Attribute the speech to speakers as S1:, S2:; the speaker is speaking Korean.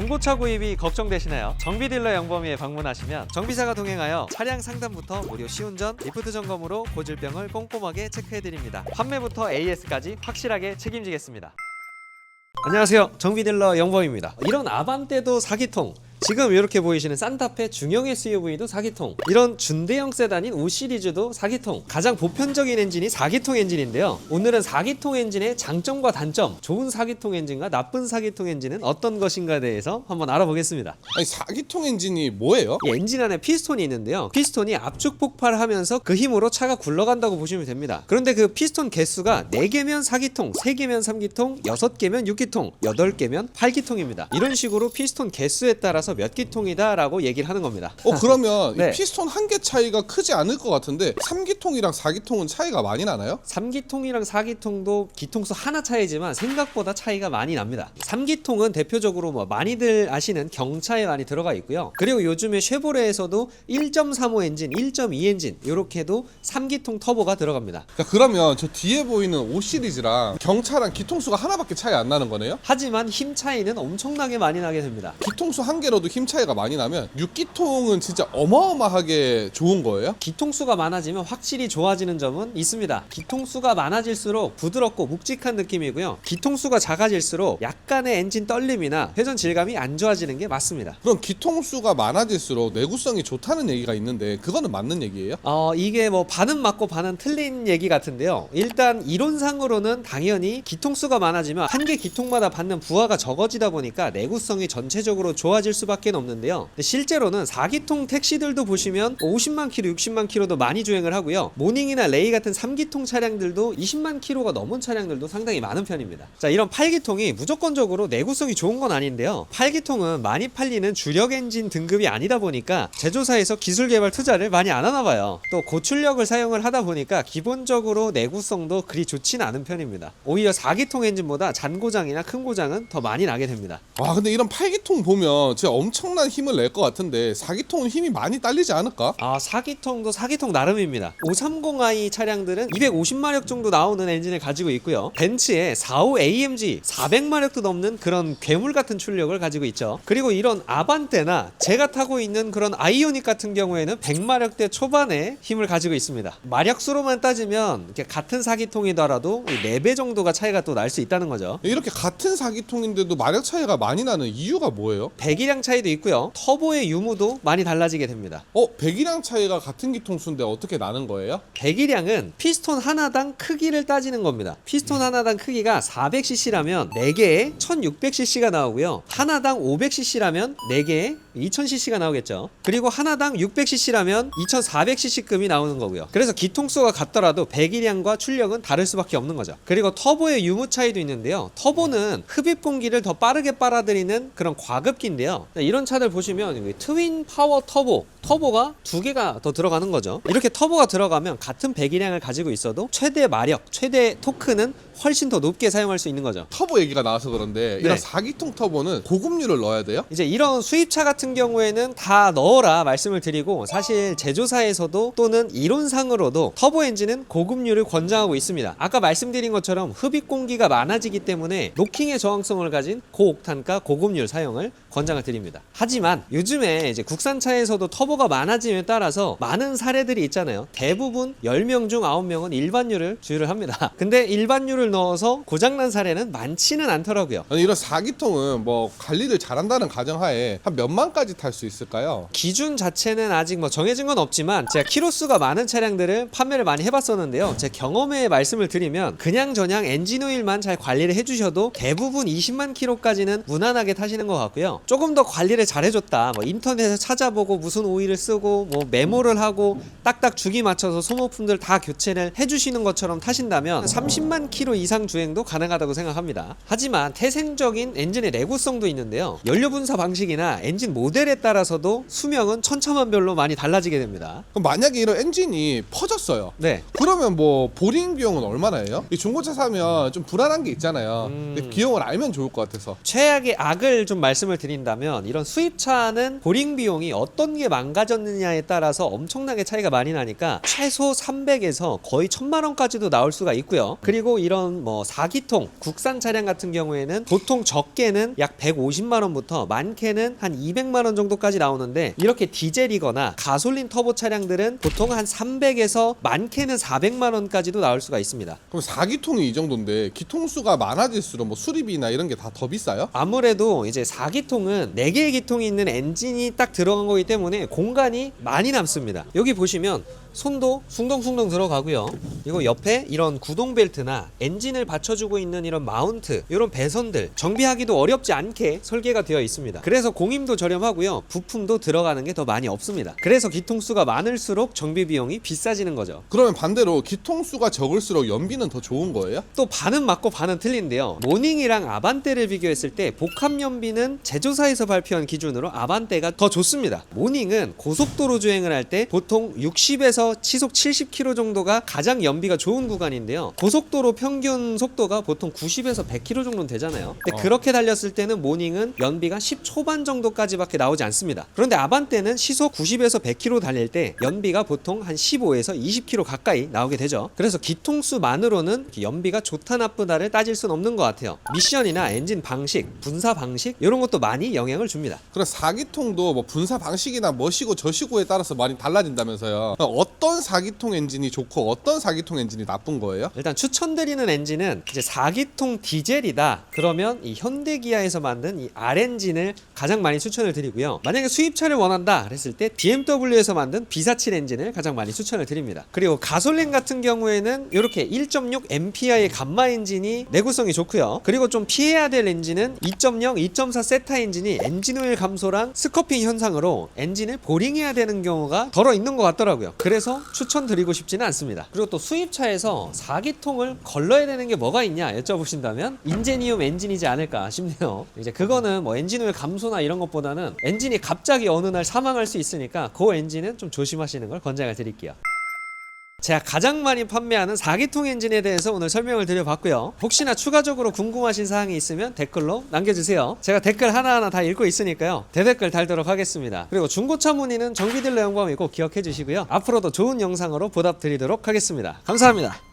S1: 중고차 구입이 걱정되시나요? 정비딜러 영범이에 방문하시면 정비사가 동행하여 차량 상담부터 무료 시운전, 리프트 점검으로 고질병을 꼼꼼하게 체크해드립니다. 판매부터 AS까지 확실하게 책임지겠습니다. 안녕하세요, 정비딜러 영범입니다. 이런 아반떼도 4기통, 지금 이렇게 보이시는 산타페 중형 SUV도 4기통, 이런 준대형 세단인 5시리즈도 4기통, 가장 보편적인 엔진이 4기통 엔진인데요. 오늘은 4기통 엔진의 장점과 단점, 좋은 4기통 엔진과 나쁜 4기통 엔진은 어떤 것인가에 대해서 한번 알아보겠습니다.
S2: 아니 4기통 엔진이 뭐예요?
S1: 이 엔진 안에 피스톤이 있는데요. 피스톤이 압축 폭발하면서 그 힘으로 차가 굴러간다고 보시면 됩니다. 그런데 그 피스톤 개수가 4개면 4기통, 3개면 3기통, 6개면 6기통, 8개면 8기통입니다. 이런 식으로 피스톤 개수에 따라서 몇 기통이다 라고 얘기를 하는 겁니다.
S2: 그러면
S1: 네.
S2: 이 피스톤 한 개 차이가 크지 않을 것 같은데 3기통이랑 4기통은 차이가 많이 나나요?
S1: 3기통이랑 4기통도 기통수 하나 차이지만 생각보다 차이가 많이 납니다. 3기통은 대표적으로 많이들 아시는 경차에 많이 들어가 있고요. 그리고 요즘에 쉐보레에서도 1.35 엔진, 1.2 엔진 이렇게도 3기통 터보가 들어갑니다.
S2: 그러면 저 뒤에 보이는 5시리즈랑 경차랑 기통수가 하나밖에 차이 안 나는 거네요?
S1: 하지만 힘 차이는 엄청나게 많이 나게 됩니다.
S2: 기통수 한 개로도 힘 차이가 많이 나면 6기통은 진짜 어마어마하게 좋은 거예요?
S1: 기통수가 많아지면 확실히 좋아지는 점은 있습니다. 기통수가 많아질수록 부드럽고 묵직한 느낌이고요. 기통수가 작아질수록 약간의 엔진 떨림이나 회전 질감이 안 좋아지는 게 맞습니다.
S2: 그럼 기통수가 많아질수록 내구성이 좋다는 얘기가 있는데 그거는 맞는 얘기예요?
S1: 이게 반은 맞고 반은 틀린 얘기 같은데요. 일단 이론상으로는 당연히 기통수가 많아지면 한 개 기통마다 받는 부하가 적어지다 보니까 내구성이 전체적으로 좋아질 수밖에 없는데요. 근데 실제로는 4기통 택시들도 보시면 50만 킬로, 60만 킬로도 많이 주행을 하고요. 모닝이나 레이 같은 3기통 차량들도 20만 킬로가 넘은 차량들도 상당히 많은 편입니다. 자, 이런 8기통이 무조건적으로 내구성이 좋은 건 아닌데요. 8기통은 많이 팔리는 주력 엔진 등급이 아니다 보니까 제조사에서 기술 개발 투자를 많이 안 하나 봐요. 또 고출력을 사용을 하다 보니까 기본적으로 내구성도 그리 좋지는 않은 편입니다. 오히려 4기통 엔진보다 잔고장이나 큰 고장은 더 많이 나게 됩니다.
S2: 와, 근데 이런 8기통 보면 진짜 엄청난 힘을 낼 것 같은데 4기통은 힘이 많이 딸리지 않을까?
S1: 4기통도 4기통 나름입니다. 530i 차량들은 250마력 정도 나오는 엔진을 가지고 있고요. 벤츠의 45 AMG 400마력도 넘는 그런 괴물 같은 출력을 가지고 있죠. 그리고 이런 아반떼나 제가 타고 있는 그런 아이오닉 같은 경우에는 100마력대 초반의 힘을 가지고 있습니다. 마력수로만 따지면 이렇게 같은 4기통이더라도 4배 정도가 차이가 또 날 수 있다는 거죠.
S2: 이렇게 같은 4기통인데도 마력 차이가 많이 나는 이유가 뭐예요?
S1: 배기량 차이도 있고요. 터보의 유무도 많이 달라지게 됩니다.
S2: 배기량 차이가 같은 기통수인데 어떻게 나는 거예요?
S1: 배기량은 피스톤 하나당 크기를 따지는 겁니다. 피스톤 하나당 크기가 400cc라면 4개에 1600cc가 나오고요. 하나당 500cc라면 4개에 2000cc가 나오겠죠. 그리고 하나당 600cc라면 2400cc급이 나오는 거고요. 그래서 기통수가 같더라도 배기량과 출력은 다를 수밖에 없는 거죠. 그리고 터보의 유무 차이도 있는데요. 터보는 흡입 공기를 더 빠르게 빨아들이는 그런 과급기인데요. 이런 차들 보시면 트윈 파워 터보가 2개가 더 들어가는 거죠. 이렇게 터보가 들어가면 같은 배기량을 가지고 있어도 최대 마력, 최대 토크는 훨씬 더 높게 사용할 수 있는 거죠.
S2: 터보 얘기가 나와서 그런데 이런
S1: 네.
S2: 4기통 터보는 고급류를 넣어야 돼요?
S1: 이제 이런 수입차 같은 경우에는 다 넣어라 말씀을 드리고, 사실 제조사에서도 또는 이론상으로도 터보 엔진은 고급류를 권장하고 있습니다. 아까 말씀드린 것처럼 흡입 공기가 많아지기 때문에 노킹의 저항성을 가진 고옥탄가 고급류 사용을 권장을 드립니다. 하지만 요즘에 이제 국산차에서도 터보가 많아짐에 따라서 많은 사례들이 있잖아요. 대부분 10명 중 9명은 일반유를 주유를 합니다. 근데 일반유를 넣어서 고장난 사례는 많지는 않더라고요.
S2: 아니, 이런 4기통은 관리를 잘한다는 가정하에 한 몇만까지 탈 수 있을까요?
S1: 기준 자체는 아직 정해진 건 없지만 제가 키로수가 많은 차량들을 판매를 많이 해봤었는데요. 제 경험에 말씀을 드리면 그냥저냥 엔진오일만 잘 관리를 해주셔도 대부분 20만 킬로까지는 무난하게 타시는 것 같고요. 조금 더 관리를 잘 해줬다, 인터넷에서 찾아보고 무슨 오일을 쓰고 메모를 하고 딱딱 주기 맞춰서 소모품들 다 교체를 해주시는 것처럼 타신다면 30만 킬로 이상 주행도 가능하다고 생각합니다. 하지만 태생적인 엔진의 내구성도 있는데요. 연료 분사 방식이나 엔진 모델에 따라서도 수명은 천차만별로 많이 달라지게 됩니다.
S2: 그럼 만약에 이런 엔진이 퍼졌어요.
S1: 네.
S2: 그러면 보링 비용은 얼마나 해요? 이 중고차 사면 좀 불안한 게 있잖아요. 근데 비용을 알면 좋을 것 같아서.
S1: 최악의 악을 좀 말씀을 드린다면 보시면 이런 수입차는 보링 비용이 어떤 게 망가졌느냐에 따라서 엄청나게 차이가 많이 나니까 최소 300에서 거의 1000만 원까지도 나올 수가 있고요. 그리고 이런 뭐 4기통 국산 차량 같은 경우에는 보통 적게는 약 150만 원부터 많게는 한 200만 원 정도까지 나오는데, 이렇게 디젤이거나 가솔린 터보 차량들은 보통 한 300에서 많게는 400만 원까지도 나올 수가 있습니다.
S2: 그럼 4기통이 이 정도인데 기통수가 많아질수록 뭐 수리비나 이런 게 다 더 비싸요?
S1: 아무래도 이제 4기통은 4개의 기통이 있는 엔진이 딱 들어간 거기 때문에 공간이 많이 남습니다. 여기 보시면 손도 숭덩숭덩 들어가고요. 이거 옆에 이런 구동 벨트나 엔진을 받쳐주고 있는 이런 마운트, 이런 배선들 정비하기도 어렵지 않게 설계가 되어 있습니다. 그래서 공임도 저렴하고요, 부품도 들어가는 게 더 많이 없습니다. 그래서 기통수가 많을수록 정비 비용이 비싸지는 거죠.
S2: 그러면 반대로 기통수가 적을수록 연비는 더 좋은 거예요?
S1: 또 반은 맞고 반은 틀린데요. 모닝이랑 아반떼를 비교했을 때 복합 연비는 제조사에서 발표한 기준으로 아반떼가 더 좋습니다. 모닝은 고속도로 주행을 할 때 보통 60에서 시속 70km 정도가 가장 연비가 좋은 구간인데요. 고속도로 평균 속도가 보통 90에서 100km 정도는 되잖아요. 근데 그렇게 달렸을 때는 모닝은 연비가 10 초반 정도까지밖에 나오지 않습니다. 그런데 아반떼는 시속 90에서 100km 달릴 때 연비가 보통 한 15에서 20km 가까이 나오게 되죠. 그래서 기통수만으로는 연비가 좋다 나쁘다를 따질 수는 없는 것 같아요. 미션이나 엔진 방식, 분사 방식 이런 것도 많이 영향을 줍니다.
S2: 그럼 4기통도 뭐 분사 방식이나 뭐시고 저시고에 따라서 많이 달라진다면서요. 어떤 4기통 엔진이 좋고 어떤 4기통 엔진이 나쁜 거예요?
S1: 일단 추천드리는 엔진은 이제 4기통 디젤이다 그러면 이 현대기아에서 만든 이 R엔진을 가장 많이 추천을 드리고요. 만약에 수입차를 원한다 그랬을 때 BMW에서 만든 B47 엔진을 가장 많이 추천을 드립니다. 그리고 가솔린 같은 경우에는 이렇게 1.6 MPI의 감마 엔진이 내구성이 좋고요. 그리고 좀 피해야 될 엔진은 2.0, 2.4 세타 엔진이 엔진 오일 감소랑 스커핑 현상으로 엔진을 보링해야 되는 경우가 덜어 있는 것 같더라고요. 그래서 추천드리고 싶지는 않습니다. 그리고 또 수입차에서 4기통을 걸러야 되는 게 뭐가 있냐 여쭤보신다면 인제니움 엔진이지 않을까 싶네요. 이제 그거는 뭐 엔진 오일 감소나 이런 것보다는 엔진이 갑자기 어느 날 사망할 수 있으니까 그 엔진은 좀 조심하시는 걸 권장을 드릴게요. 제가 가장 많이 판매하는 4기통 엔진에 대해서 오늘 설명을 드려봤고요. 혹시나 추가적으로 궁금하신 사항이 있으면 댓글로 남겨주세요. 제가 댓글 하나하나 다 읽고 있으니까요. 대댓글 달도록 하겠습니다. 그리고 중고차 문의는 정비딜러 영광이 꼭 기억해 주시고요. 앞으로도 좋은 영상으로 보답드리도록 하겠습니다. 감사합니다.